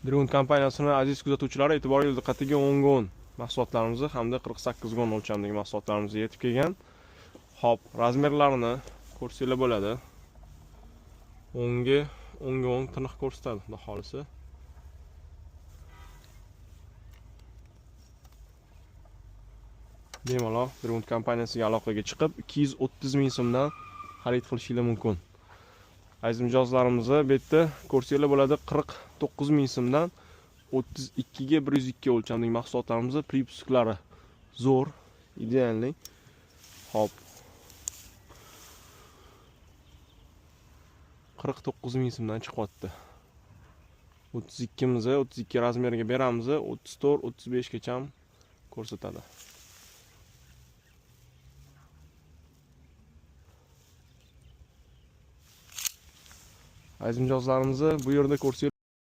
Dragon kompaniyasining aziz kuzatuvchilari, e'tiboringiz diqqatiga 10 ga 10 mahsulotlarimizni hamda 48 ga 10 o'lchamdagi mahsulotlarimiz yetib kelgan. Xo'p, razmerlarini ko'rsanglar bo'ladi. 10 ga 10 tiniq ko'rsatadi, xudo xolisa. Bemalol Dragon kompaniyasiga aloqaga chiqib 230 ming so'mdan xarid qilishingiz mumkin. Aziz mijozlarimizni bu yerda ko'rsanglar bo'ladi 49 ming so'mdan 32 ga 102 o'lchamdagi mahsulotlarimizni pripuslari zo'r, idealniy. Hop. 49 ming so'mdan chiqyapti. 32 mizni 32 razmeriga beramiz, 34, 35 gacha ko'rsatadi. Aziz mijozlarimizni bu yerda ko'rsanglar